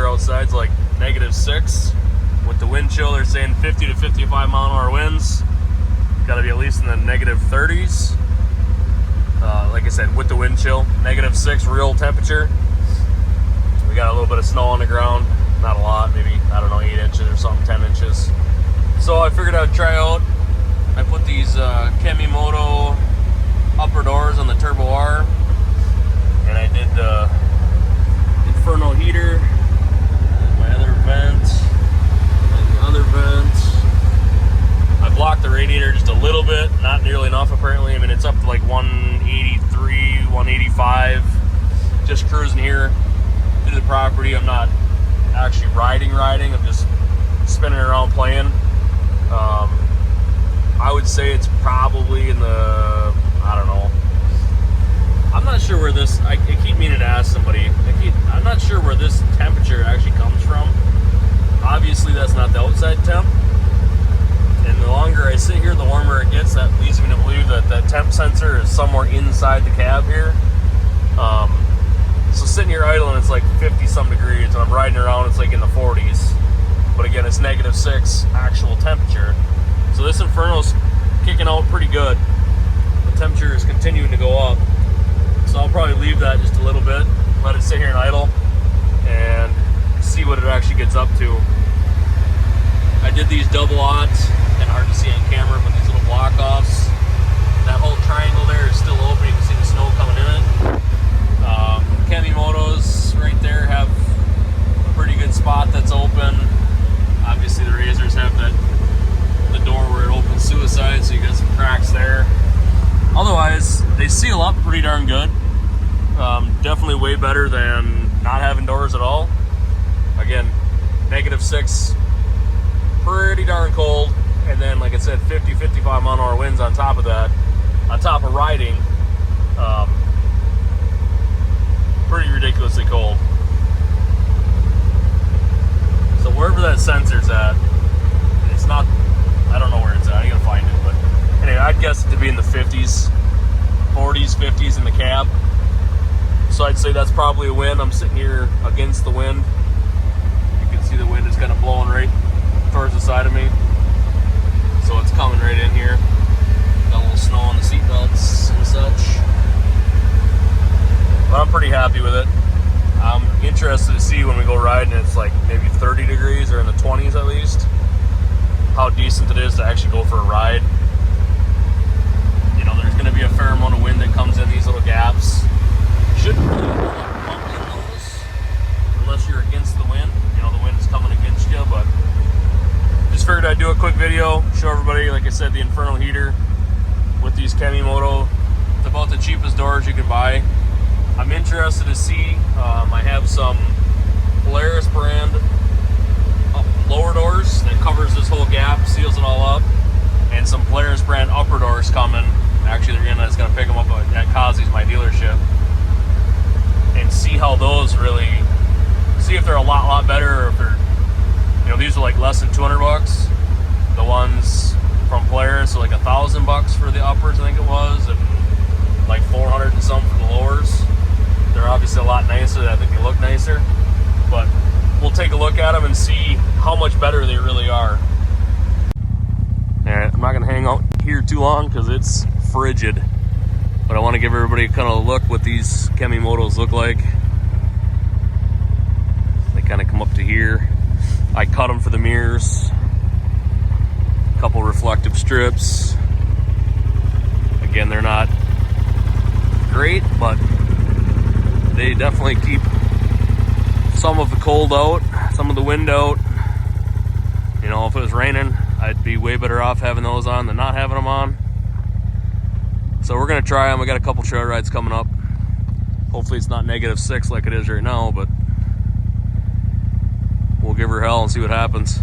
outside is like -6. With the wind chill, they're saying 50 to 55 mile an hour winds. Got to be at least in the -30s. Like I said, with the wind chill, -6 real temperature. We got a little bit of snow on the ground. Not a lot, maybe, I don't know, 8 inches or something, 10 inches. So I figured I'd try out. I put these Kemimoto upper doors on the Turbo R. And I did the Inferno heater, and my other vent, and the other vent. I blocked the radiator just a little bit, not nearly enough apparently. I mean, it's up to like 183, 185. Just cruising here through the property. I'm not actually riding. I'm just spinning around playing. I would say it's probably in the, I don't know. I'm not sure where this, I keep meaning to ask somebody. I'm not sure where this temperature actually comes from. Obviously that's not the outside temp. And the longer I sit here, the warmer it gets. That leads me to believe that that temp sensor is somewhere inside the cab here. So sitting here idle and it's like 50 some degrees, and I'm riding around, it's like in the 40s. But again, it's -6 actual temperature. So this Inferno's kicking out pretty good. The temperature is continuing to go up. So I'll probably leave that just a little bit, let it sit here and idle, and see what it actually gets up to. I did these double aughts, and hard to see on camera, but these little block offs. That whole triangle there is still open. You can see the snow coming in it. Kemimotos right there have a pretty good spot that's open. Obviously the Rzrs have the door where it opens suicide, so you got some cracks there. Otherwise, they seal up pretty darn good. Definitely way better than not having doors at all. Again, -6, pretty darn cold. And then, like I said, 50, 55 mile an hour winds on top of that, on top of riding. Pretty ridiculously cold. So wherever that sensor's at, it's not, I don't know where it's at, I gotta find it, but anyway, I'd guess it to be in the 50s, 40s, 50s in the cab. So I'd say that's probably a wind. I'm sitting here against the wind. You can see the wind is kind of blowing right towards the side of me. So it's coming right in here. Got a little snow on the seat belts and such. But I'm pretty happy with it. I'm interested to see when we go riding, it's like maybe 30 degrees or in the 20s at least, how decent it is to actually go for a ride. You know, there's going to be a fair amount of wind that comes in these little gaps. Shouldn't really bump in those unless you're against the wind. You know, the wind is coming against you, but just figured I'd do a quick video, show everybody, like I said, the Inferno heater with these Kemimoto. It's about the cheapest doors you can buy. I'm interested to see, I have some Polaris brand lower doors that covers this whole gap, seals it all up, and some Polaris brand upper doors coming. Actually, they're gonna pick them up at Kazi's, my dealership, and see how those really, see if they're a lot better, or if they're, you know, these are like less than 200 bucks. The ones from Polaris are like $1,000 for the uppers, I think it was, and like 400 and some for the lowers. They're obviously a lot nicer. I think they look nicer, but we'll take a look at them and see how much better they really are. All right, I'm not gonna hang out here too long because it's frigid, but I want to give everybody kind of a look what these Kemimotos look like. They kind of come up to here. I cut them for the mirrors. A couple reflective strips. Again, they're not great, but they definitely keep some of the cold out, some of the wind out. You know, if it was raining, I'd be way better off having those on than not having them on. So we're gonna try them. We got a couple trail rides coming up. Hopefully it's not -6 like it is right now, but we'll give her hell and see what happens.